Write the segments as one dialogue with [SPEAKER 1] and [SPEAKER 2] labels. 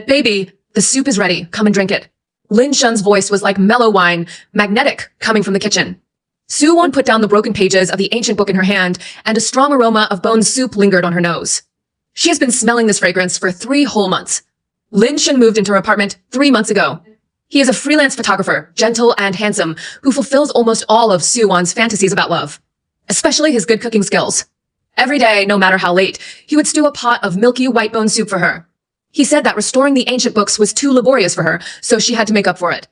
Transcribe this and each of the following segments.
[SPEAKER 1] Baby, the soup is ready. Come and drink it. Lin Shun's voice was like mellow wine, magnetic, coming from the kitchen. Su-won put down the broken pages of the ancient book in her hand, and a strong aroma of bone soup lingered on her nose. She has been smelling this fragrance for 3 whole months. Lin Shun moved into her apartment 3 months ago. He is a freelance photographer, gentle and handsome, who fulfills almost all of Su-won's fantasies about love, especially his good cooking skills. Every day, no matter how late, he would stew a pot of milky white bone soup for her. He said that restoring the ancient books was too laborious for her, so she had to make up for it.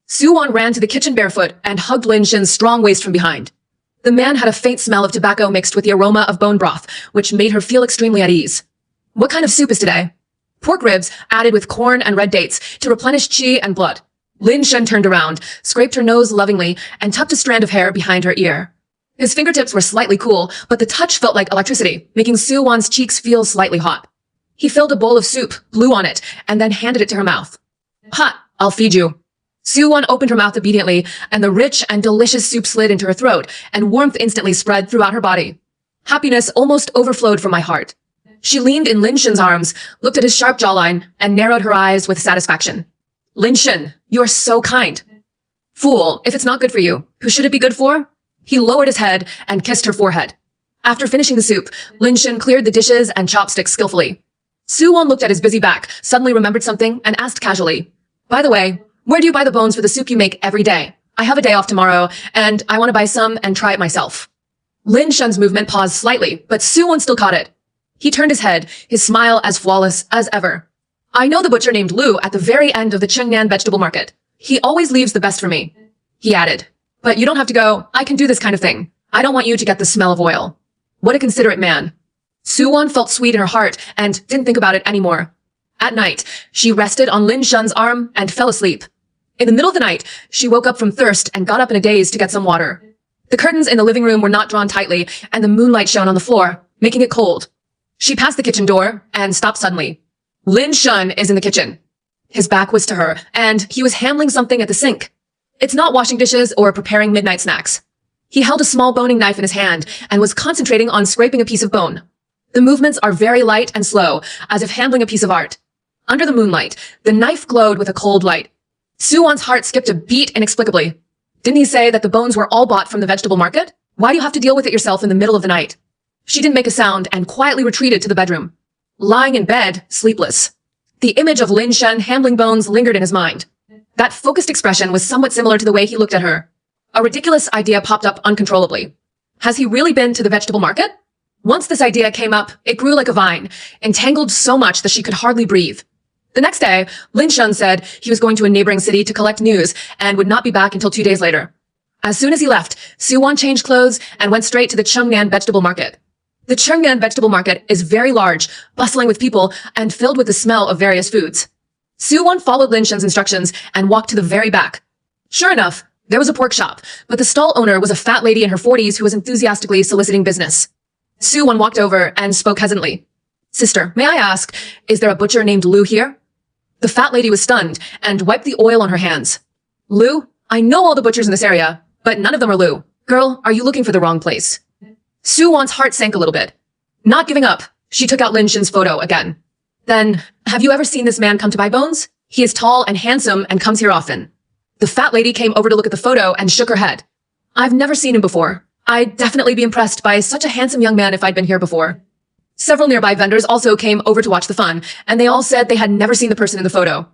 [SPEAKER 1] Su-won ran to the kitchen barefoot and hugged Lin Shun's strong waist from behind. The man had a faint smell of tobacco mixed with the aroma of bone broth, which made her feel extremely at ease. What kind of soup is today? Pork ribs added with corn and red dates to replenish qi and blood. Lin Shun turned around, scraped her nose lovingly, and tucked a strand of hair behind her ear. His fingertips were slightly cool, but the touch felt like electricity, making Su-won's cheeks feel slightly hot. He filled a bowl of soup, blew on it, and then handed it to her mouth. Hot, I'll feed you. Su-won opened her mouth obediently, and the rich and delicious soup slid into her throat, and warmth instantly spread throughout her body. Happiness almost overflowed from my heart. She leaned in Lin Shun's arms, looked at his sharp jawline, and narrowed her eyes with satisfaction. Lin Shun, you are so kind. Fool, if it's not good for you, who should it be good for? He lowered his head and kissed her forehead. After finishing the soup, Lin Shun cleared the dishes and chopsticks skillfully. Su-won looked at his busy back, suddenly remembered something, and asked casually, "By the way, where do you buy the bones for the soup you make every day? I have a day off tomorrow, and I want to buy some and try it myself." Lin Shun's movement paused slightly, but Su-won still caught it. He turned his head, his smile as flawless as ever. "I know the butcher named Lu at the very end of the Chengnan vegetable market. He always leaves the best for me," he added. "But you don't have to go. I can do this kind of thing. I don't want you to get the smell of oil." What a considerate man. Su-won felt sweet in her heart and didn't think about it anymore. At night, she rested on Lin Shun's arm and fell asleep. In the middle of the night, she woke up from thirst and got up in a daze to get some water. The curtains in the living room were not drawn tightly, and the moonlight shone on the floor, making it cold. She passed the kitchen door and stopped suddenly. Lin Shun is in the kitchen. His back was to her, and he was handling something at the sink. It's not washing dishes or preparing midnight snacks. He held a small boning knife in his hand and was concentrating on scraping a piece of bone. The movements are very light and slow, as if handling a piece of art. Under the moonlight, the knife glowed with a cold light. Su-won's heart skipped a beat inexplicably. Didn't he say that the bones were all bought from the vegetable market? Why do you have to deal with it yourself in the middle of the night? She didn't make a sound and quietly retreated to the bedroom. Lying in bed, sleepless. The image of Lin Shun handling bones lingered in his mind. That focused expression was somewhat similar to the way he looked at her. A ridiculous idea popped up uncontrollably. Has he really been to the vegetable market? Once this idea came up, it grew like a vine, entangled so much that she could hardly breathe. The next day, Lin Shun said he was going to a neighboring city to collect news and would not be back until 2 days later. As soon as he left, Su-won changed clothes and went straight to the Chengnan vegetable market. The Chengnan vegetable market is very large, bustling with people, and filled with the smell of various foods. Su-won followed Lin Shun's instructions and walked to the very back. Sure enough, there was a pork shop, but the stall owner was a fat lady in her 40s who was enthusiastically soliciting business. Su-won walked over and spoke hesitantly. "Sister, may I ask, is there a butcher named Lu here?" The fat lady was stunned and wiped the oil on her hands. "Lu? I know all the butchers in this area, but none of them are Lu. Girl, are you looking for the wrong place?" Su-won's heart sank a little bit. Not giving up, she took out Lin Shun's photo again. "Then, have you ever seen this man come to buy bones? He is tall and handsome and comes here often." The fat lady came over to look at the photo and shook her head. "I've never seen him before. I'd definitely be impressed by such a handsome young man if I'd been here before." Several nearby vendors also came over to watch the fun, and they all said they had never seen the person in the photo.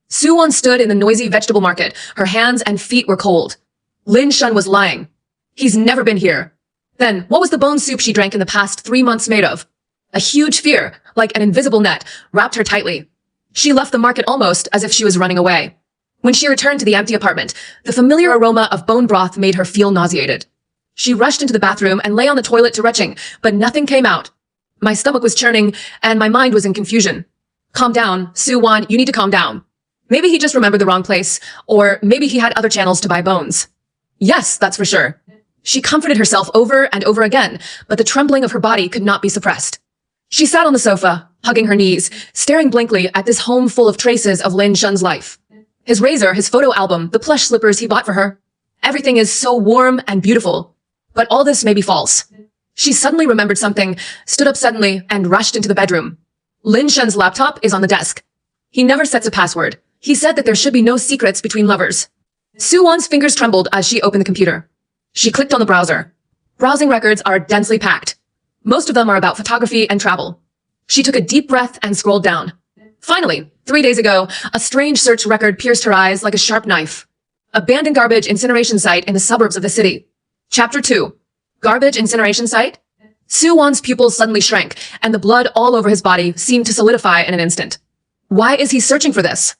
[SPEAKER 1] Su-won stood in the noisy vegetable market. Her hands and feet were cold. Lin Shun was lying. He's never been here. Then, what was the bone soup she drank in the past 3 months made of? A huge fear, like an invisible net, wrapped her tightly. She left the market almost as if she was running away. When she returned to the empty apartment, the familiar aroma of bone broth made her feel nauseated. She rushed into the bathroom and lay on the toilet to retching, but nothing came out. My stomach was churning, and my mind was in confusion. "Calm down, Su-won, you need to calm down. Maybe he just remembered the wrong place, or maybe he had other channels to buy bones." Yes, that's for sure. She comforted herself over and over again, but the trembling of her body could not be suppressed. She sat on the sofa, hugging her knees, staring blankly at this home full of traces of Lin Shun's life. His razor, his photo album, the plush slippers he bought for her. Everything is so warm and beautiful. But all this may be false. She suddenly remembered something, stood up suddenly, and rushed into the bedroom. Lin Shun's laptop is on the desk. He never sets a password. He said that there should be no secrets between lovers. Soo-won's fingers trembled as she opened the computer. She clicked on the browser. Browsing records are densely packed. Most of them are about photography and travel. She took a deep breath and scrolled down. Finally, 3 days ago, a strange search record pierced her eyes like a sharp knife. Abandoned garbage incineration site in the suburbs of the city. Chapter 2. Garbage incineration site? Soo-won's pupils suddenly shrank, and the blood all over his body seemed to solidify in an instant. Why is he searching for this?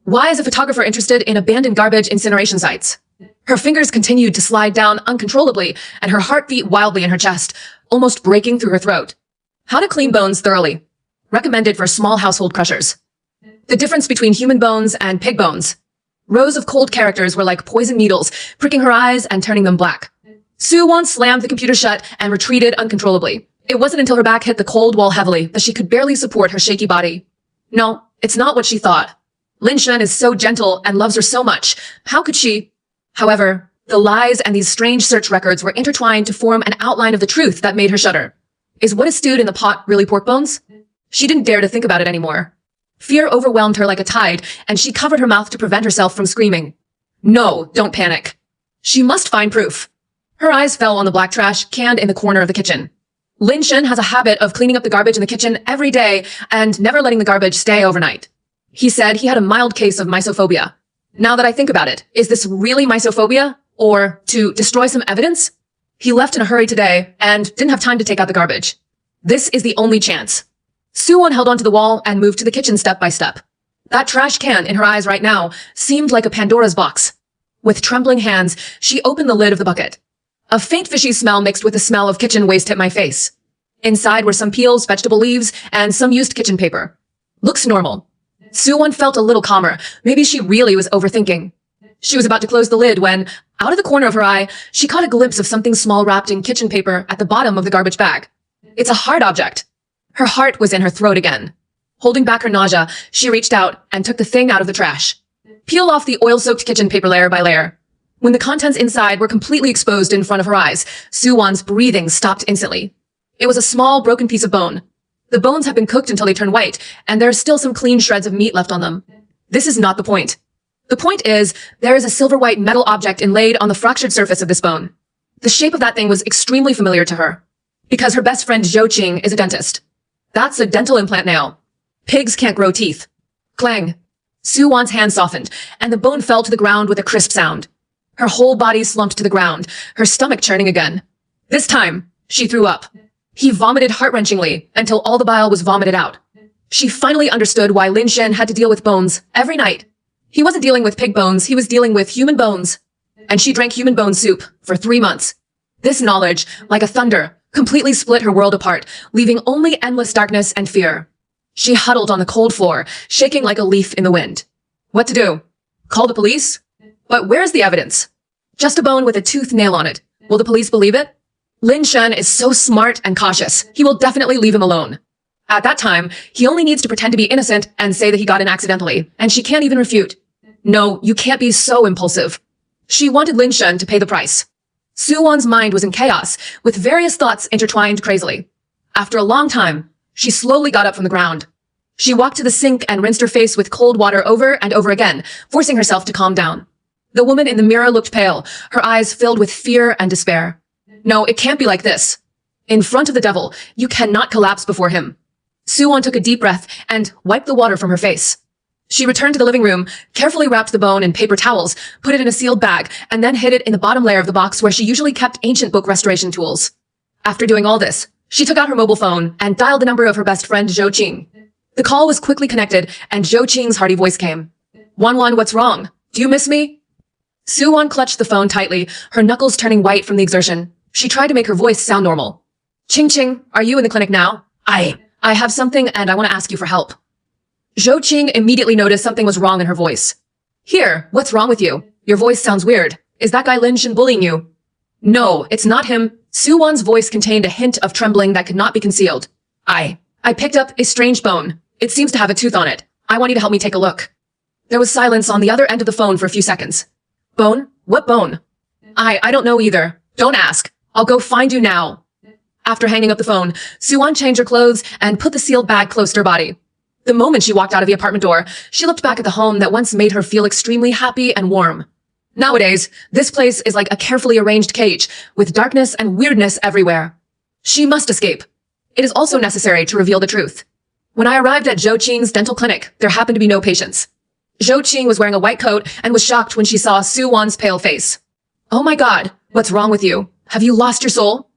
[SPEAKER 1] Why is a photographer interested in abandoned garbage incineration sites? Her fingers continued to slide down uncontrollably, and her heart beat wildly in her chest, almost breaking through her throat. How to clean bones thoroughly. Recommended for small household crushers. The difference between human bones and pig bones. Rows of cold characters were like poison needles, pricking her eyes and turning them black. Soo-won slammed the computer shut and retreated uncontrollably. It wasn't until her back hit the cold wall heavily that she could barely support her shaky body. No, it's not what she thought. Lin Shun is so gentle and loves her so much. How could she? However, the lies and these strange search records were intertwined to form an outline of the truth that made her shudder. Is what is stewed in the pot really pork bones? She didn't dare to think about it anymore. Fear overwhelmed her like a tide, and she covered her mouth to prevent herself from screaming. No, don't panic. She must find proof. Her eyes fell on the black trash canned in the corner of the kitchen. Lin Shun has a habit of cleaning up the garbage in the kitchen every day and never letting the garbage stay overnight. He said he had a mild case of mysophobia. Now that I think about it, is this really mysophobia? Or to destroy some evidence? He left in a hurry today and didn't have time to take out the garbage. This is the only chance. Soo-won held onto the wall and moved to the kitchen step by step. That trash can in her eyes right now seemed like a Pandora's box. With trembling hands, she opened the lid of the bucket. A faint fishy smell mixed with the smell of kitchen waste hit my face. Inside were some peels, vegetable leaves, and some used kitchen paper. Looks normal. Soo-won felt a little calmer. Maybe she really was overthinking. She was about to close the lid when, out of the corner of her eye, she caught a glimpse of something small wrapped in kitchen paper at the bottom of the garbage bag. It's a hard object. Her heart was in her throat again. Holding back her nausea, she reached out and took the thing out of the trash. Peel off the oil-soaked kitchen paper layer by layer. When the contents inside were completely exposed in front of her eyes, Soo-won's breathing stopped instantly. It was a small, broken piece of bone. The bones have been cooked until they turn white, and there are still some clean shreds of meat left on them. This is not the point. The point is, there is a silver-white metal object inlaid on the fractured surface of this bone. The shape of that thing was extremely familiar to her, because her best friend Zhou Qing is a dentist. That's a dental implant nail. Pigs can't grow teeth. Clang. Soo-won's hand softened, and the bone fell to the ground with a crisp sound. Her whole body slumped to the ground, her stomach churning again. This time, she threw up. He vomited heart-wrenchingly until all the bile was vomited out. She finally understood why Lin Shun had to deal with bones every night. He wasn't dealing with pig bones, he was dealing with human bones. And she drank human bone soup for 3 months. This knowledge, like a thunder, completely split her world apart, leaving only endless darkness and fear. She huddled on the cold floor, shaking like a leaf in the wind. What to do? Call the police? But where's the evidence? Just a bone with a tooth nail on it. Will the police believe it? Lin Shun is so smart and cautious. He will definitely leave him alone. At that time, he only needs to pretend to be innocent and say that he got in accidentally, and she can't even refute. No, you can't be so impulsive. She wanted Lin Shun to pay the price. Soo-won's mind was in chaos, with various thoughts intertwined crazily. After a long time, she slowly got up from the ground. She walked to the sink and rinsed her face with cold water over and over again, forcing herself to calm down. The woman in the mirror looked pale, her eyes filled with fear and despair. No, it can't be like this. In front of the devil, you cannot collapse before him. Soo-won took a deep breath and wiped the water from her face. She returned to the living room, carefully wrapped the bone in paper towels, put it in a sealed bag, and then hid it in the bottom layer of the box where she usually kept ancient book restoration tools. After doing all this, she took out her mobile phone and dialed the number of her best friend Zhou Qing. The call was quickly connected, and Zhou Qing's hearty voice came. 1-1, what's wrong? Do you miss me? Soo-won clutched the phone tightly, her knuckles turning white from the exertion. She tried to make her voice sound normal. Qing, are you in the clinic now? I have something and I want to ask you for help. Zhou Qing immediately noticed something was wrong in her voice. Here, what's wrong with you? Your voice sounds weird. Is that guy Lin Shun bullying you? No, it's not him. Soo-won's voice contained a hint of trembling that could not be concealed. I picked up a strange bone. It seems to have a tooth on it. I want you to help me take a look. There was silence on the other end of the phone for a few seconds. Bone? What bone? I don't know either. Don't ask. I'll go find you now. After hanging up the phone, Soo-won changed her clothes and put the sealed bag close to her body. The moment she walked out of the apartment door, she looked back at the home that once made her feel extremely happy and warm. Nowadays, this place is like a carefully arranged cage, with darkness and weirdness everywhere. She must escape. It is also necessary to reveal the truth. When I arrived at Zhou Qing's dental clinic, there happened to be no patients. Zhou Qing was wearing a white coat and was shocked when she saw Su Wan's pale face. "Oh my God, what's wrong with you? Have you lost your soul?"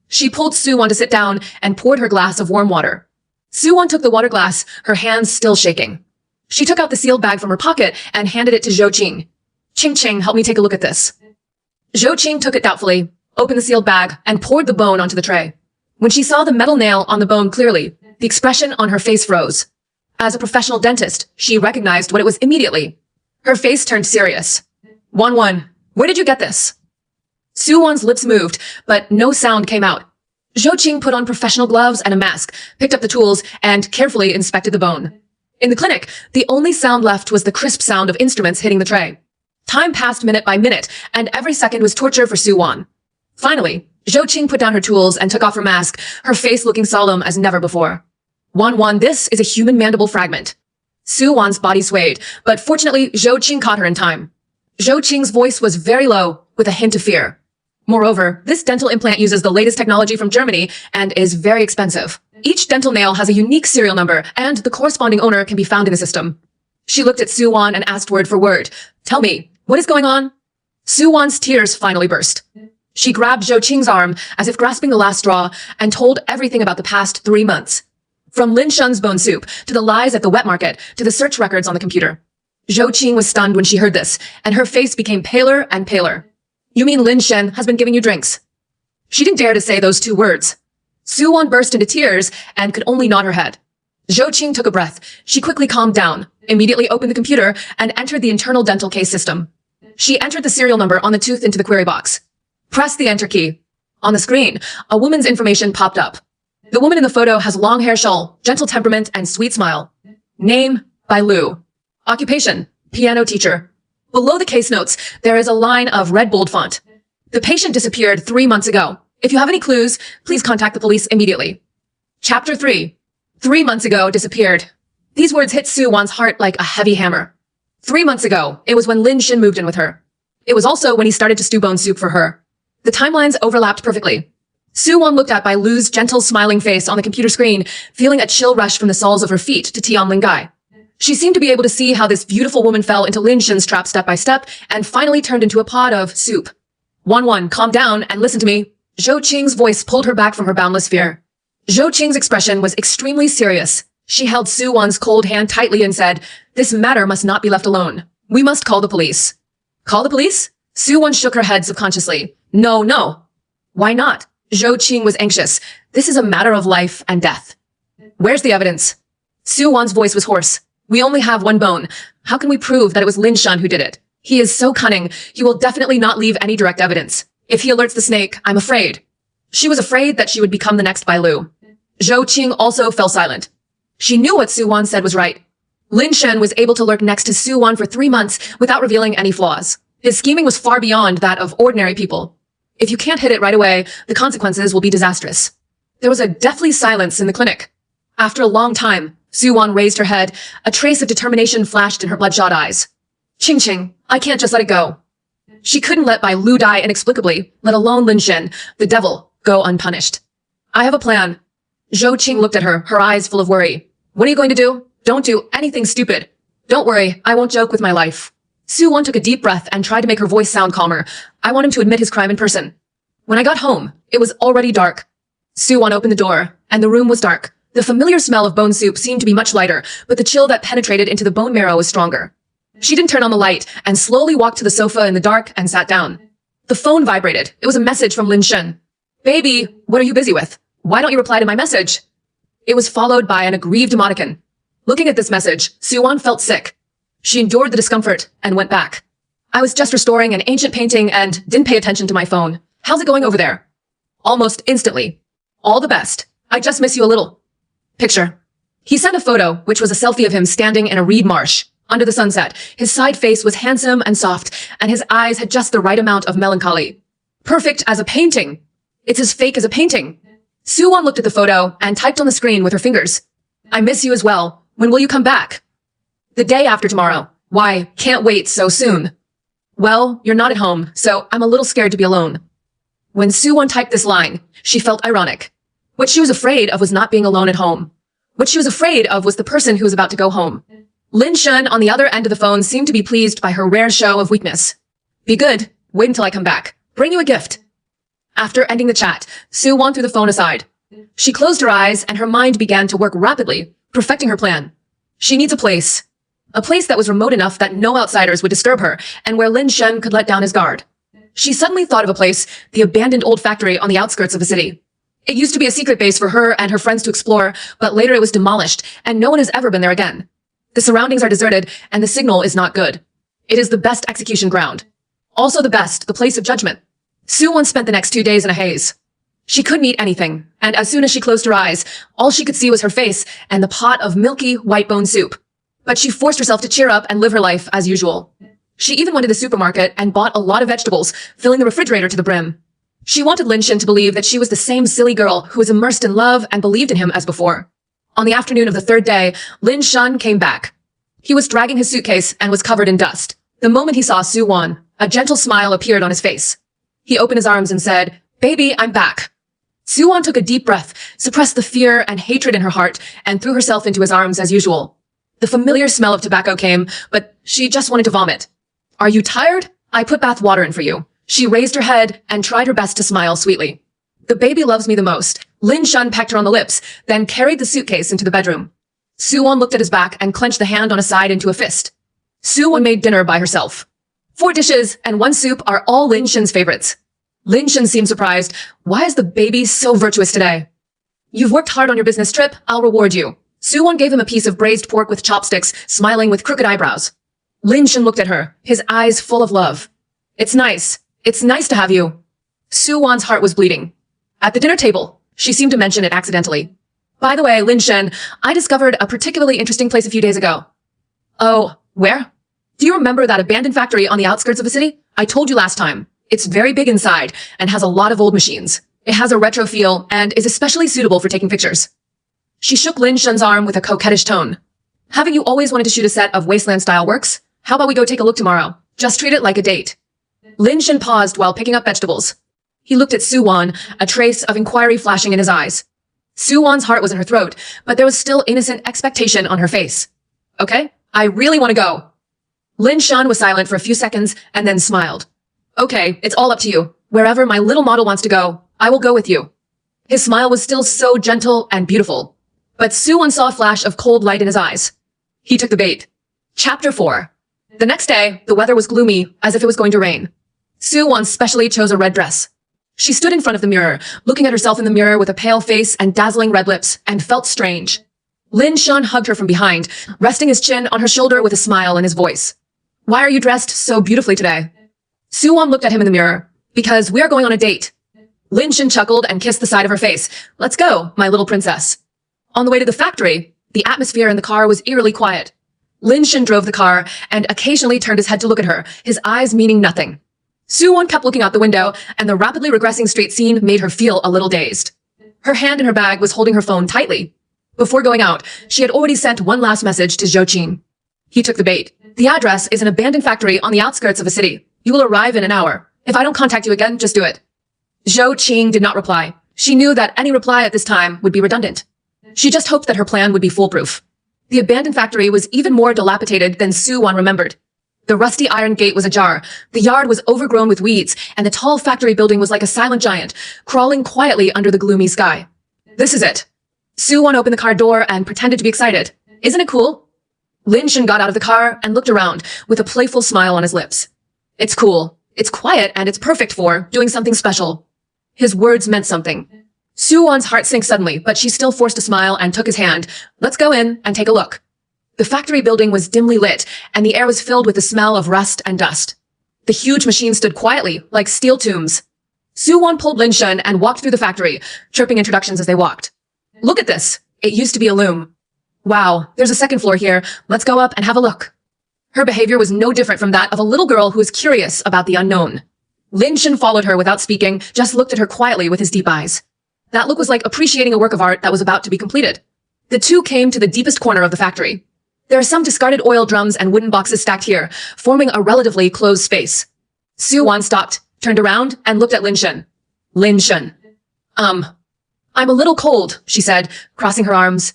[SPEAKER 1] She pulled Su Wan to sit down and poured her glass of warm water. Su Wan took the water glass, her hands still shaking. She took out the sealed bag from her pocket and handed it to Zhou Qing. "Qing, help me take a look at this." Zhou Qing took it doubtfully, opened the sealed bag, and poured the bone onto the tray. When she saw the metal nail on the bone clearly, the expression on her face froze. As a professional dentist, she recognized what it was immediately. Her face turned serious. "Wan, where did you get this?" Su Wan's lips moved, but no sound came out. Zhou Qing put on professional gloves and a mask, picked up the tools, and carefully inspected the bone. In the clinic, the only sound left was the crisp sound of instruments hitting the tray. Time passed minute by minute, and every second was torture for Su Wan. Finally, Zhou Qing put down her tools and took off her mask, her face looking solemn as never before. Wan, this is a human mandible fragment." Su Wan's body swayed, but fortunately, Zhou Qing caught her in time. Zhou Qing's voice was very low, with a hint of fear. Moreover, this dental implant uses the latest technology from Germany and is very expensive. Each dental nail has a unique serial number, and the corresponding owner can be found in the system. She looked at Su Wan and asked word for word, "Tell me, what is going on?" Su Wan's tears finally burst. She grabbed Zhou Qing's arm as if grasping the last straw and told everything about the past 3 months. From Lin Shun's bone soup, to the lies at the wet market, to the search records on the computer. Zhou Qing was stunned when she heard this, and her face became paler and paler. "You mean Lin Shen has been giving you drinks?" She didn't dare to say those 2 words. Su Wan burst into tears and could only nod her head. Zhou Qing took a breath. She quickly calmed down, immediately opened the computer, and entered the internal dental case system. She entered the serial number on the tooth into the query box. Press the enter key. On the screen, a woman's information popped up. The woman in the photo has long hair shawl, gentle temperament, and sweet smile. Name, Bai Lu. Occupation, piano teacher. Below the case notes, there is a line of red bold font. The patient disappeared 3 months ago. If you have any clues, please contact the police immediately. Chapter 3. 3 months ago, disappeared. These words hit Su Wan's heart like a heavy hammer. 3 months ago, it was when Lin Shin moved in with her. It was also when he started to stew bone soup for her. The timelines overlapped perfectly. Su Wan looked at Bai Lu's gentle, smiling face on the computer screen, feeling a chill rush from the soles of her feet to Tian Lingai. She seemed to be able to see how this beautiful woman fell into Lin Shin's trap step by step and finally turned into a pot of soup. Wan, calm down and listen to me. Zhou Qing's voice pulled her back from her boundless fear. Zhou Qing's expression was extremely serious. She held Su Wan's cold hand tightly and said, "This matter must not be left alone. We must call the police." "Call the police?" Su Wan shook her head subconsciously. No. "Why not?" Zhou Qing was anxious. "This is a matter of life and death." "Where's the evidence?" Su Wan's voice was hoarse. "We only have 1 bone. How can we prove that it was Lin Shun who did it? He is so cunning, he will definitely not leave any direct evidence. If he alerts the snake, I'm afraid." She was afraid that she would become the next Bai Lu. Zhou Qing also fell silent. She knew what Su Wan said was right. Lin Shen was able to lurk next to Su Wan for 3 months without revealing any flaws. His scheming was far beyond that of ordinary people. If you can't hit it right away, the consequences will be disastrous. There was a deathly silence in the clinic. After a long time, Su Wan raised her head. A trace of determination flashed in her bloodshot eyes. Qing, I can't just let it go." She couldn't let Bai Lu die inexplicably, let alone Lin Shen, the devil, go unpunished. "I have a plan." Zhou Qing looked at her, her eyes full of worry. "What are you going to do? Don't do anything stupid." "Don't worry, I won't joke with my life." Su Wan took a deep breath and tried to make her voice sound calmer. "I want him to admit his crime in person." When I got home, it was already dark. Su Wan opened the door, and the room was dark. The familiar smell of bone soup seemed to be much lighter, but the chill that penetrated into the bone marrow was stronger. She didn't turn on the light and slowly walked to the sofa in the dark and sat down. The phone vibrated. It was a message from Lin Shen. "Baby, what are you busy with? Why don't you reply to my message?" It was followed by an aggrieved emoticon. Looking at this message, Su Wan felt sick. She endured the discomfort and went back. "I was just restoring an ancient painting and didn't pay attention to my phone. How's it going over there?" Almost instantly. "All the best. I just miss you a little." Picture. He sent a photo, which was a selfie of him standing in a reed marsh. Under the sunset, his side face was handsome and soft, and his eyes had just the right amount of melancholy. Perfect as a painting. It's as fake as a painting. Su Wan looked at the photo and typed on the screen with her fingers. "I miss you as well. When will you come back? The day after tomorrow. Why, can't wait so soon. Well, you're not at home, so I'm a little scared to be alone. When Soo-won typed this line, she felt ironic. What she was afraid of was not being alone at home. What she was afraid of was the person who was about to go home. Lin Shun on the other end of the phone seemed to be pleased by her rare show of weakness. Be good. Wait until I come back. Bring you a gift. After ending the chat, Soo-won threw the phone aside. She closed her eyes and her mind began to work rapidly, perfecting her plan. She needs a place. A place that was remote enough that no outsiders would disturb her and where Lin Shun could let down his guard. She suddenly thought of a place, the abandoned old factory on the outskirts of the city. It used to be a secret base for her and her friends to explore, but later it was demolished and no one has ever been there again. The surroundings are deserted and the signal is not good. It is the best execution ground. Also the place of judgment. Soo-won spent the next 2 days in a haze. She couldn't eat anything, and as soon as she closed her eyes, all she could see was her face and the pot of milky white bone soup. But she forced herself to cheer up and live her life as usual. She even went to the supermarket and bought a lot of vegetables, filling the refrigerator to the brim. She wanted Lin Shun to believe that she was the same silly girl who was immersed in love and believed in him as before. On the afternoon of the third day, Lin Shun came back. He was dragging his suitcase and was covered in dust. The moment he saw Soo-won, a gentle smile appeared on his face. He opened his arms and said, "Baby, I'm back." Soo-won took a deep breath, suppressed the fear and hatred in her heart, and threw herself into his arms as usual. The familiar smell of tobacco came, but she just wanted to vomit. "Are you tired? I put bath water in for you." She raised her head and tried her best to smile sweetly. "The baby loves me the most." Lin Shun pecked her on the lips, then carried the suitcase into the bedroom. Soo-won looked at his back and clenched the hand on his side into a fist. Soo-won made dinner by herself. 4 dishes and 1 soup are all Lin Shun's favorites. Lin Shun seemed surprised. "Why is the baby so virtuous today?" "You've worked hard on your business trip. I'll reward you." Soo-won gave him a piece of braised pork with chopsticks, smiling with crooked eyebrows. Lin Shun looked at her, his eyes full of love. It's nice to have you." Soo-won's heart was bleeding. At the dinner table, she seemed to mention it accidentally. "By the way, Lin Shun, I discovered a particularly interesting place a few days ago." "Oh, where?" "Do you remember that abandoned factory on the outskirts of the city? I told you last time. It's very big inside and has a lot of old machines. It has a retro feel and is especially suitable for taking pictures." She shook Lin Shun's arm with a coquettish tone. "Haven't you always wanted to shoot a set of wasteland-style works? How about we go take a look tomorrow? Just treat it like a date." Lin Shun paused while picking up vegetables. He looked at Soo-won, a trace of inquiry flashing in his eyes. Soo-won's heart was in her throat, but there was still innocent expectation on her face. "Okay, I really want to go." Lin Shun was silent for a few seconds and then smiled. "Okay, it's all up to you. Wherever my little model wants to go, I will go with you." His smile was still so gentle and beautiful. But Soo-won saw a flash of cold light in his eyes. He took the bait. Chapter 4. The next day, the weather was gloomy, as if it was going to rain. Soo-won specially chose a red dress. She stood in front of the mirror, looking at herself in the mirror with a pale face and dazzling red lips, and felt strange. Lin Shun hugged her from behind, resting his chin on her shoulder with a smile in his voice. "Why are you dressed so beautifully today?" Soo-won looked at him in the mirror. "Because we are going on a date." Lin Shun chuckled and kissed the side of her face. "Let's go, my little princess." On the way to the factory, the atmosphere in the car was eerily quiet. Lin Shun drove the car and occasionally turned his head to look at her, his eyes meaning nothing. Soo-won kept looking out the window, and the rapidly regressing street scene made her feel a little dazed. Her hand in her bag was holding her phone tightly. Before going out, she had already sent one last message to Zhou Qing. He took the bait. "The address is an abandoned factory on the outskirts of a city. You will arrive in an hour. If I don't contact you again, just do it." Zhou Qing did not reply. She knew that any reply at this time would be redundant. She just hoped that her plan would be foolproof. The abandoned factory was even more dilapidated than Soo-won remembered. The rusty iron gate was ajar, the yard was overgrown with weeds, and the tall factory building was like a silent giant, crawling quietly under the gloomy sky. "This is it." Soo-won opened the car door and pretended to be excited. "Isn't it cool?" Lin Shun got out of the car and looked around, with a playful smile on his lips. "It's cool. It's quiet and it's perfect for doing something special." His words meant something. Soo-won's heart sank suddenly, but she still forced a smile and took his hand. "Let's go in and take a look." The factory building was dimly lit, and the air was filled with the smell of rust and dust. The huge machine stood quietly, like steel tombs. Soo-won pulled Lin Shun and walked through the factory, chirping introductions as they walked. "Look at this. It used to be a loom." "Wow, there's a second floor here. Let's go up and have a look." Her behavior was no different from that of a little girl who is curious about the unknown. Lin Shun followed her without speaking, just looked at her quietly with his deep eyes. That look was like appreciating a work of art that was about to be completed. The two came to the deepest corner of the factory. There are some discarded oil drums and wooden boxes stacked here, forming a relatively closed space. Su-won stopped, turned around, and looked at Lin Shen. Lin Shen. I'm a little cold, she said, crossing her arms.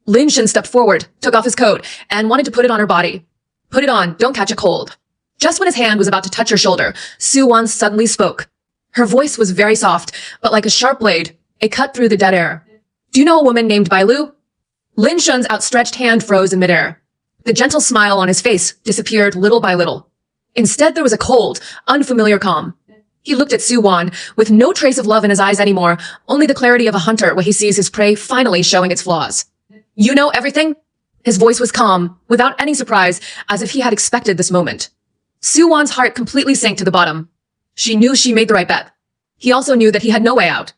[SPEAKER 1] Lin Shen stepped forward, took off his coat, and wanted to put it on her body. Put it on, don't catch a cold. Just when his hand was about to touch her shoulder, Su-won suddenly spoke. Her voice was very soft, but like a sharp blade, it cut through the dead air. Do you know a woman named Bai Lu? Lin Shen's outstretched hand froze in midair. The gentle smile on his face disappeared little by little. Instead, there was a cold, unfamiliar calm. He looked at Su-won with no trace of love in his eyes anymore, only the clarity of a hunter when he sees his prey finally showing its flaws. You know everything? His voice was calm, without any surprise, as if he had expected this moment. Su-won's heart completely sank to the bottom. She knew she made the right bet. He also knew that he had no way out.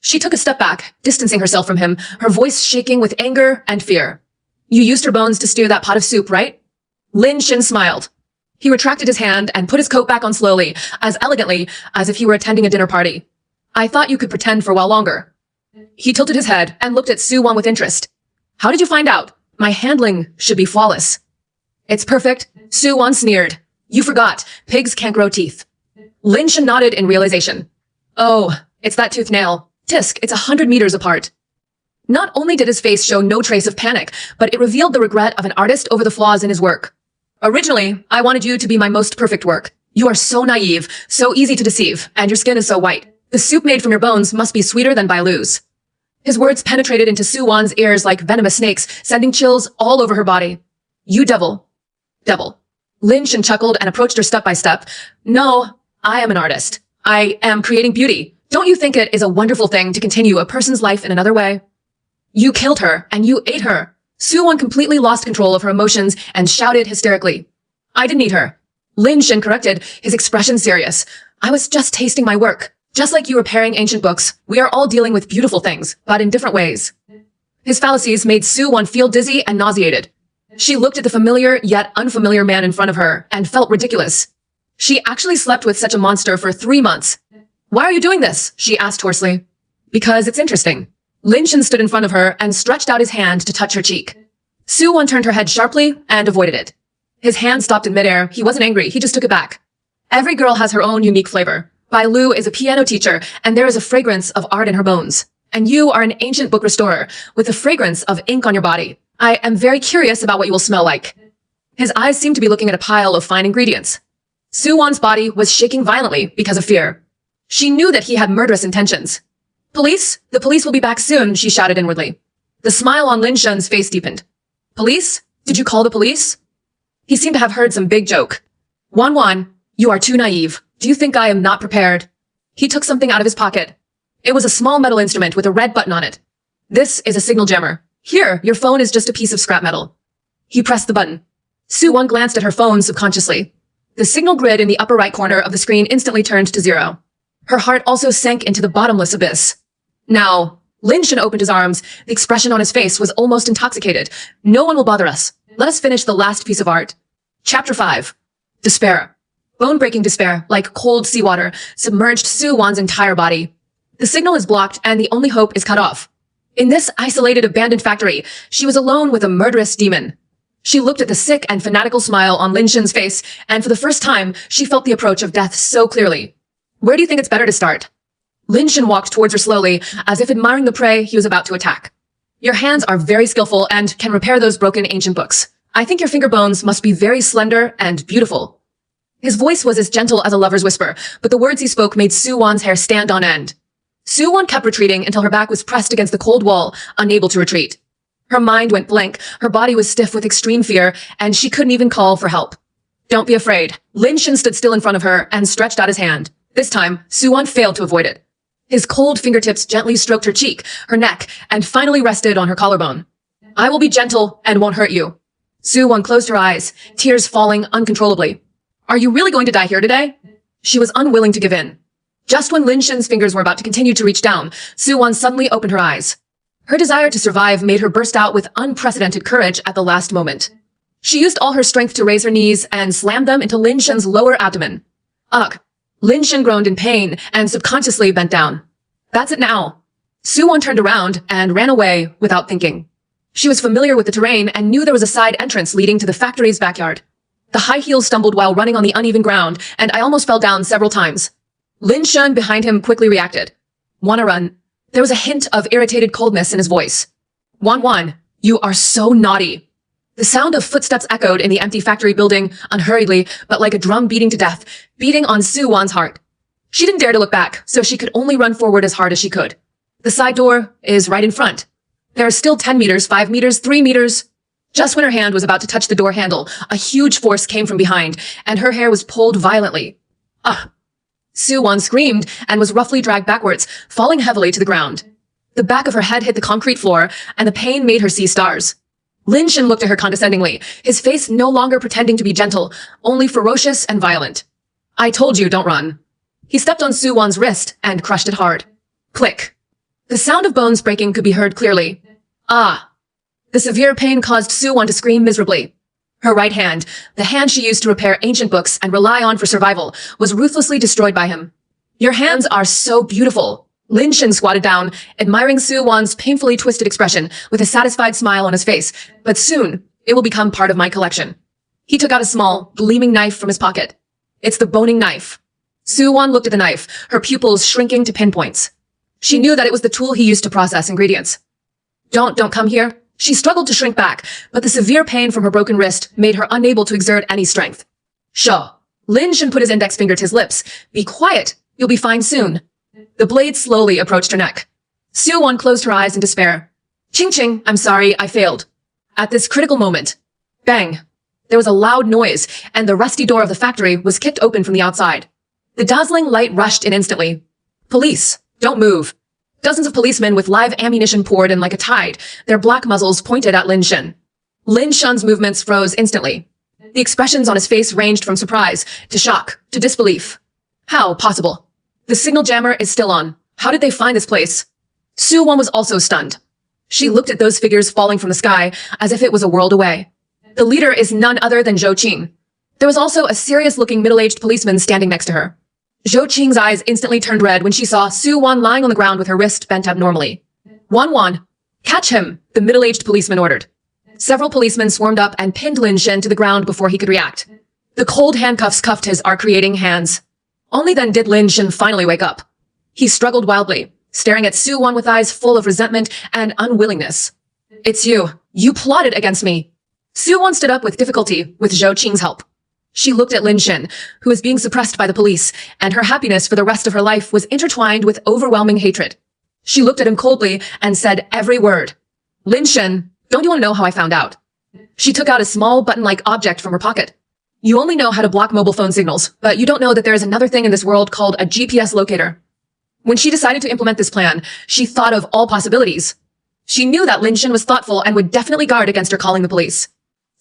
[SPEAKER 1] She took a step back, distancing herself from him, her voice shaking with anger and fear. You used her bones to steer that pot of soup, right? Lin Shen smiled. He retracted his hand and put his coat back on slowly, as elegantly as if he were attending a dinner party. I thought you could pretend for a while longer. He tilted his head and looked at Su-won with interest. How did you find out? My handling should be flawless. It's perfect. Su-won sneered. You forgot. Pigs can't grow teeth. Lin Shen nodded in realization. Oh, it's that tooth nail. Tisk, it's 100 meters apart. Not only did his face show no trace of panic, but it revealed the regret of an artist over the flaws in his work. Originally, I wanted you to be my most perfect work. You are so naive, so easy to deceive, and your skin is so white. The soup made from your bones must be sweeter than Bai Lu's. His words penetrated into Su-won's ears like venomous snakes, sending chills all over her body. You devil. Devil. Lin Shen chuckled and approached her step by step. No, I am an artist. I am creating beauty. Don't you think it is a wonderful thing to continue a person's life in another way? You killed her, and you ate her. Su-won completely lost control of her emotions and shouted hysterically. I didn't eat her. Lin Shen corrected, his expression serious. I was just tasting my work. Just like you repairing ancient books, we are all dealing with beautiful things, but in different ways. His fallacies made Su-won feel dizzy and nauseated. She looked at the familiar yet unfamiliar man in front of her and felt ridiculous. She actually slept with such a monster for 3 months. Why are you doing this? She asked hoarsely. Because it's interesting. Lin Shen stood in front of her and stretched out his hand to touch her cheek. Su-won turned her head sharply and avoided it. His hand stopped in midair. He wasn't angry. He just took it back. Every girl has her own unique flavor. Bai Lu is a piano teacher, and there is a fragrance of art in her bones. And you are an ancient book restorer with a fragrance of ink on your body. I am very curious about what you will smell like. His eyes seemed to be looking at a pile of fine ingredients. Su-won's body was shaking violently because of fear. She knew that he had murderous intentions. Police? The police will be back soon, she shouted inwardly. The smile on Lin Shen's face deepened. Police? Did you call the police? He seemed to have heard some big joke. Wan, you are too naive. Do you think I am not prepared? He took something out of his pocket. It was a small metal instrument with a red button on it. This is a signal jammer. Here, your phone is just a piece of scrap metal. He pressed the button. Su-won glanced at her phone subconsciously. The signal grid in the upper right corner of the screen instantly turned to 0. Her heart also sank into the bottomless abyss. Now, Lin Shen opened his arms. The expression on his face was almost intoxicated. No one will bother us. Let us finish the last piece of art. Chapter 5. Despair. Bone-breaking despair, like cold seawater, submerged Su-won's entire body. The signal is blocked and the only hope is cut off. In this isolated, abandoned factory, she was alone with a murderous demon. She looked at the sick and fanatical smile on Lin Shen's face, and for the first time, she felt the approach of death so clearly. Where do you think it's better to start? Lin Shen walked towards her slowly, as if admiring the prey he was about to attack. Your hands are very skillful and can repair those broken ancient books. I think your finger bones must be very slender and beautiful. His voice was as gentle as a lover's whisper, but the words he spoke made Su-won's hair stand on end. Su-won kept retreating until her back was pressed against the cold wall, unable to retreat. Her mind went blank, her body was stiff with extreme fear, and she couldn't even call for help. Don't be afraid. Lin Shen stood still in front of her and stretched out his hand. This time, Su-won failed to avoid it. His cold fingertips gently stroked her cheek, her neck, and finally rested on her collarbone. I will be gentle and won't hurt you. Su-won closed her eyes, tears falling uncontrollably. Are you really going to die here today? She was unwilling to give in. Just when Lin Shen's fingers were about to continue to reach down, Su-won suddenly opened her eyes. Her desire to survive made her burst out with unprecedented courage at the last moment. She used all her strength to raise her knees and slammed them into Lin Shen's lower abdomen. Ugh. Lin Shen groaned in pain and subconsciously bent down. That's it now. Su-won turned around and ran away without thinking. She was familiar with the terrain and knew there was a side entrance leading to the factory's backyard. The high heels stumbled while running on the uneven ground, and I almost fell down several times. Lin Shun behind him quickly reacted. Wanna run? There was a hint of irritated coldness in his voice. Wan, you are so naughty. The sound of footsteps echoed in the empty factory building, unhurriedly, but like a drum beating to death, beating on Su Wan's heart. She didn't dare to look back, so she could only run forward as hard as she could. The side door is right in front. There are still 10 meters, 5 meters, 3 meters. Just when her hand was about to touch the door handle, a huge force came from behind, and her hair was pulled violently. Su Wan screamed and was roughly dragged backwards, falling heavily to the ground. The back of her head hit the concrete floor, and the pain made her see stars. Lin Shun looked at her condescendingly, his face no longer pretending to be gentle, only ferocious and violent. I told you, don't run. He stepped on Su Wan's wrist and crushed it hard. Click. The sound of bones breaking could be heard clearly. The severe pain caused Su Wan to scream miserably. Her right hand, the hand she used to repair ancient books and rely on for survival, was ruthlessly destroyed by him. Your hands are so beautiful. Lin Shun squatted down, admiring Su Wan's painfully twisted expression with a satisfied smile on his face, but soon it will become part of my collection. He took out a small, gleaming knife from his pocket. It's the boning knife. Su Wan looked at the knife, her pupils shrinking to pinpoints. She knew that it was the tool he used to process ingredients. Don't come here. She struggled to shrink back, but the severe pain from her broken wrist made her unable to exert any strength. Sure. Lin Shun put his index finger to his lips. Be quiet. You'll be fine soon. The blade slowly approached her neck. Su Wan closed her eyes in despair. Ching, I'm sorry, I failed. At this critical moment, bang. There was a loud noise, and the rusty door of the factory was kicked open from the outside. The dazzling light rushed in instantly. Police, don't move. Dozens of policemen with live ammunition poured in like a tide, their black muzzles pointed at Lin Shun. Lin Shun's movements froze instantly. The expressions on his face ranged from surprise, to shock, to disbelief. How possible? The signal jammer is still on. How did they find this place? Su Wan was also stunned. She looked at those figures falling from the sky as if it was a world away. The leader is none other than Zhou Qing. There was also a serious-looking middle-aged policeman standing next to her. Zhou Qing's eyes instantly turned red when she saw Su Wan lying on the ground with her wrist bent abnormally. Wan, catch him, the middle-aged policeman ordered. Several policemen swarmed up and pinned Lin Shun to the ground before he could react. The cold handcuffs cuffed his arc-creating hands. Only then did Lin Shun finally wake up. He struggled wildly, staring at Su Wan with eyes full of resentment and unwillingness. It's you. You plotted against me. Su Wan stood up with difficulty, with Zhou Qing's help. She looked at Lin Shun, who was being suppressed by the police, and her happiness for the rest of her life was intertwined with overwhelming hatred. She looked at him coldly and said every word. Lin Shun, don't you want to know how I found out? She took out a small button-like object from her pocket. You only know how to block mobile phone signals, but you don't know that there is another thing in this world called a GPS locator. When she decided to implement this plan, she thought of all possibilities. She knew that Lin Shun was thoughtful and would definitely guard against her calling the police.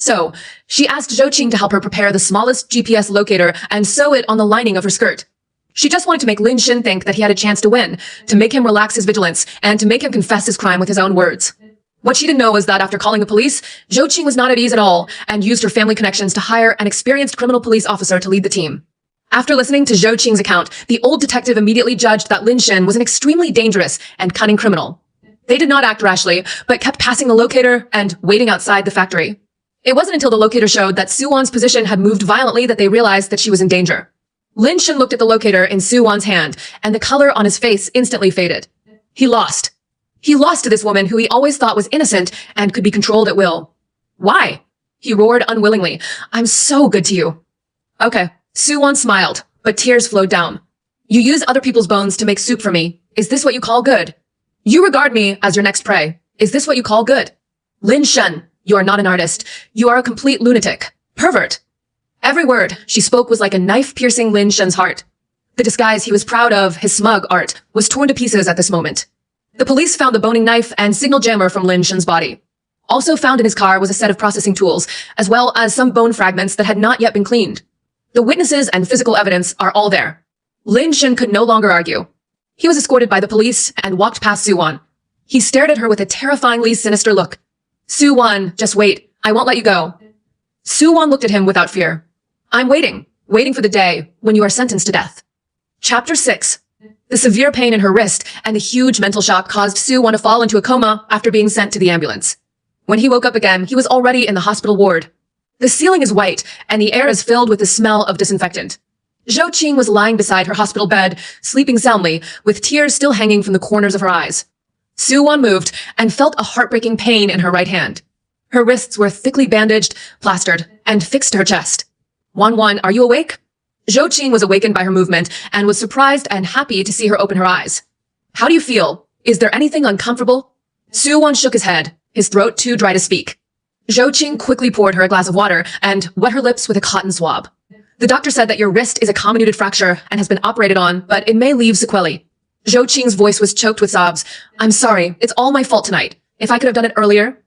[SPEAKER 1] So, she asked Zhou Qing to help her prepare the smallest GPS locator and sew it on the lining of her skirt. She just wanted to make Lin Shun think that he had a chance to win, to make him relax his vigilance, and to make him confess his crime with his own words. What she didn't know was that after calling the police, Zhou Qing was not at ease at all and used her family connections to hire an experienced criminal police officer to lead the team. After listening to Zhou Qing's account, the old detective immediately judged that Lin Shun was an extremely dangerous and cunning criminal. They did not act rashly, but kept passing the locator and waiting outside the factory. It wasn't until the locator showed that Su Wan's position had moved violently that they realized that she was in danger. Lin Shun looked at the locator in Su Wan's hand, and the color on his face instantly faded. He lost. He lost to this woman who he always thought was innocent and could be controlled at will. Why? He roared unwillingly. I'm so good to you. Okay. Su Wan smiled, but tears flowed down. You use other people's bones to make soup for me. Is this what you call good? You regard me as your next prey. Is this what you call good? Lin Shun, you are not an artist. You are a complete lunatic. Pervert. Every word she spoke was like a knife piercing Lin Shun's heart. The disguise he was proud of, his smug art, was torn to pieces at this moment. The police found the boning knife and signal jammer from Lin Shun's body. Also found in his car was a set of processing tools, as well as some bone fragments that had not yet been cleaned. The witnesses and physical evidence are all there. Lin Shun could no longer argue. He was escorted by the police and walked past Su Wan. He stared at her with a terrifyingly sinister look. Su Wan, just wait. I won't let you go. Su Wan looked at him without fear. I'm waiting for the day when you are sentenced to death. Chapter 6. The severe pain in her wrist and the huge mental shock caused Su Wan to fall into a coma after being sent to the ambulance. When he woke up again, he was already in the hospital ward. The ceiling is white, and the air is filled with the smell of disinfectant. Zhou Qing was lying beside her hospital bed, sleeping soundly, with tears still hanging from the corners of her eyes. Su Wan moved and felt a heartbreaking pain in her right hand. Her wrists were thickly bandaged, plastered, and fixed to her chest. Wan, are you awake? Zhou Qing was awakened by her movement and was surprised and happy to see her open her eyes. How do you feel? Is there anything uncomfortable? Su Wan shook his head, his throat too dry to speak. Zhou Qing quickly poured her a glass of water and wet her lips with a cotton swab. The doctor said that your wrist is a comminuted fracture and has been operated on, but it may leave sequelae. Zhou Qing's voice was choked with sobs. I'm sorry, it's all my fault tonight. If I could have done it earlier.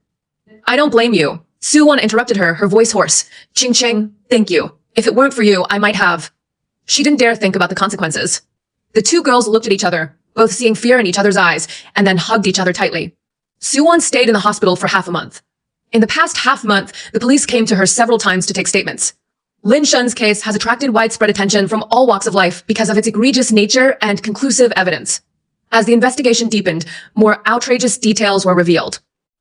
[SPEAKER 1] I don't blame you. Su Wan interrupted her voice hoarse. Qing, thank you. If it weren't for you, I might have. She didn't dare think about the consequences. The two girls looked at each other, both seeing fear in each other's eyes, and then hugged each other tightly. Su Wan stayed in the hospital for half a month. In the past half month, the police came to her several times to take statements. Lin Shun's case has attracted widespread attention from all walks of life because of its egregious nature and conclusive evidence. As the investigation deepened, more outrageous details were revealed.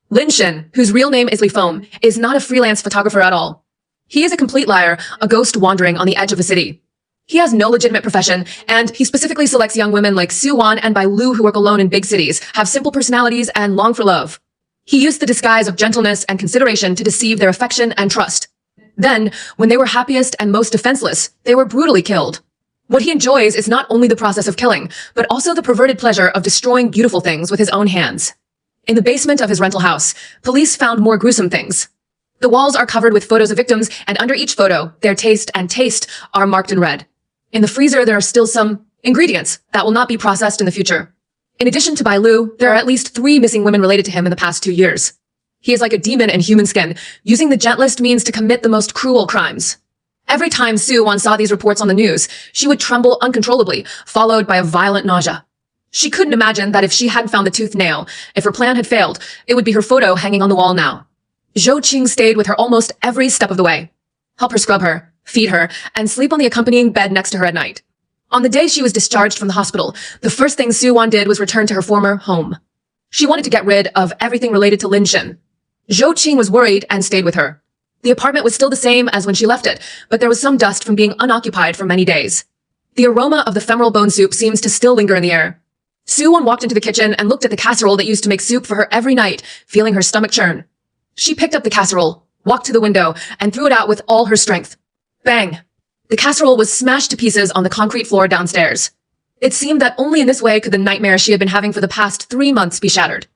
[SPEAKER 1] Lin Shun, whose real name is Li Feng, is not a freelance photographer at all. He is a complete liar, a ghost wandering on the edge of the city. He has no legitimate profession, and he specifically selects young women like Su Wan and Bai Lu who work alone in big cities, have simple personalities, and long for love. He used the disguise of gentleness and consideration to deceive their affection and trust. Then, when they were happiest and most defenseless, they were brutally killed. What he enjoys is not only the process of killing, but also the perverted pleasure of destroying beautiful things with his own hands. In the basement of his rental house, police found more gruesome things. The walls are covered with photos of victims, and under each photo, their taste are marked in red. In the freezer, there are still some ingredients that will not be processed in the future. In addition to Bai Lu, there are at least 3 missing women related to him in the past 2 years. He is like a demon in human skin, using the gentlest means to commit the most cruel crimes. Every time Su Wan saw these reports on the news, she would tremble uncontrollably, followed by a violent nausea. She couldn't imagine that if she hadn't found the toothed nail, if her plan had failed, it would be her photo hanging on the wall now. Zhou Qing stayed with her almost every step of the way. Help her scrub her, feed her, and sleep on the accompanying bed next to her at night. On the day she was discharged from the hospital, the first thing Su Wan did was return to her former home. She wanted to get rid of everything related to Lin Shun. Zhou Qing was worried and stayed with her. The apartment was still the same as when she left it, but there was some dust from being unoccupied for many days. The aroma of the femoral bone soup seems to still linger in the air. Su Wan walked into the kitchen and looked at the casserole that used to make soup for her every night, feeling her stomach churn. She picked up the casserole, walked to the window, and threw it out with all her strength. Bang! The casserole was smashed to pieces on the concrete floor downstairs. It seemed that only in this way could the nightmare she had been having for the past 3 months be shattered.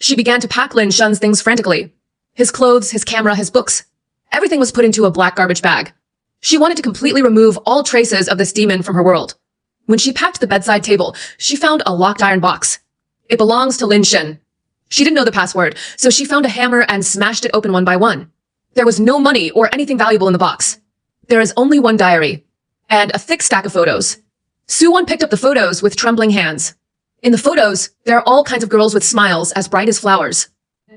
[SPEAKER 1] She began to pack Lin Shun's things frantically. His clothes, his camera, his books. Everything was put into a black garbage bag. She wanted to completely remove all traces of this demon from her world. When she packed the bedside table, she found a locked iron box. It belongs to Lin Shun. She didn't know the password, so she found a hammer and smashed it open one by one. There was no money or anything valuable in the box. There is only one diary. And a thick stack of photos. Su Wan picked up the photos with trembling hands. In the photos, there are all kinds of girls with smiles as bright as flowers.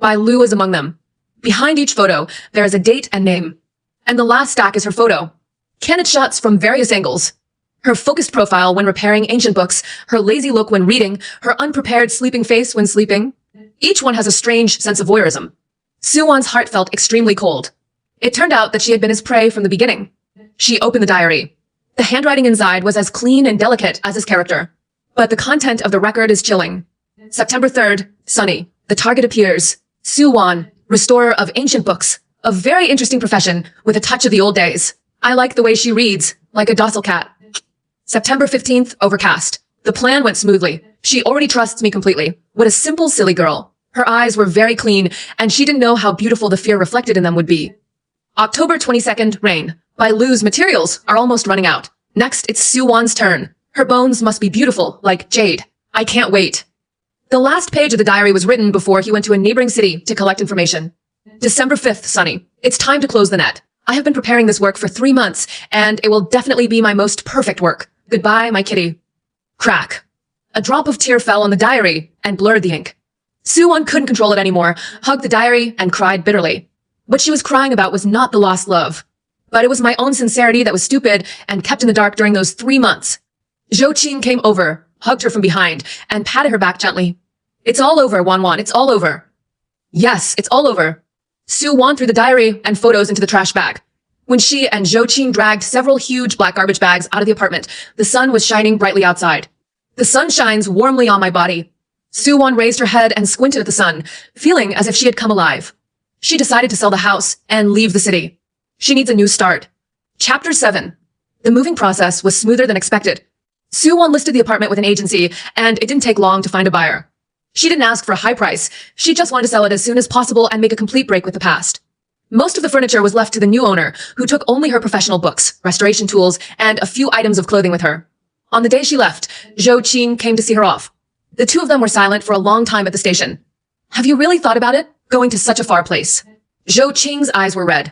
[SPEAKER 1] Bai Lu is among them. Behind each photo, there is a date and name. And the last stack is her photo. Candid shots from various angles. Her focused profile when repairing ancient books, her lazy look when reading, her unprepared sleeping face when sleeping. Each one has a strange sense of voyeurism. Su Wan's heart felt extremely cold. It turned out that she had been his prey from the beginning. She opened the diary. The handwriting inside was as clean and delicate as his character. But the content of the record is chilling. September 3rd, sunny. The target appears. Su Wan, restorer of ancient books. A very interesting profession with a touch of the old days. I like the way she reads, like a docile cat. September 15th, overcast. The plan went smoothly. She already trusts me completely. What a simple, silly girl. Her eyes were very clean, and she didn't know how beautiful the fear reflected in them would be. October 22nd, rain. Bai Lu's materials are almost running out. Next, it's Su Wan's turn. Her bones must be beautiful, like jade. I can't wait. The last page of the diary was written before he went to a neighboring city to collect information. December 5th, sunny. It's time to close the net. I have been preparing this work for 3 months, and it will definitely be my most perfect work. Goodbye, my kitty. Crack. A drop of tear fell on the diary and blurred the ink. Su Wan couldn't control it anymore, hugged the diary, and cried bitterly. What she was crying about was not the lost love. But it was my own sincerity that was stupid and kept in the dark during those 3 months. Zhou Qing came over, hugged her from behind, and patted her back gently. It's all over, Wan. It's all over. Yes, it's all over. Sue Wan threw the diary and photos into the trash bag. When she and Zhou Qing dragged several huge black garbage bags out of the apartment, the sun was shining brightly outside. The sun shines warmly on my body. Sue Wan raised her head and squinted at the sun, feeling as if she had come alive. She decided to sell the house and leave the city. She needs a new start. Chapter 7. The moving process was smoother than expected. Sue Wan listed the apartment with an agency, and it didn't take long to find a buyer. She didn't ask for a high price. She just wanted to sell it as soon as possible and make a complete break with the past. Most of the furniture was left to the new owner, who took only her professional books, restoration tools, and a few items of clothing with her. On the day she left, Zhou Qing came to see her off. The two of them were silent for a long time at the station. Have you really thought about it? Going to such a far place? Zhou Qing's eyes were red.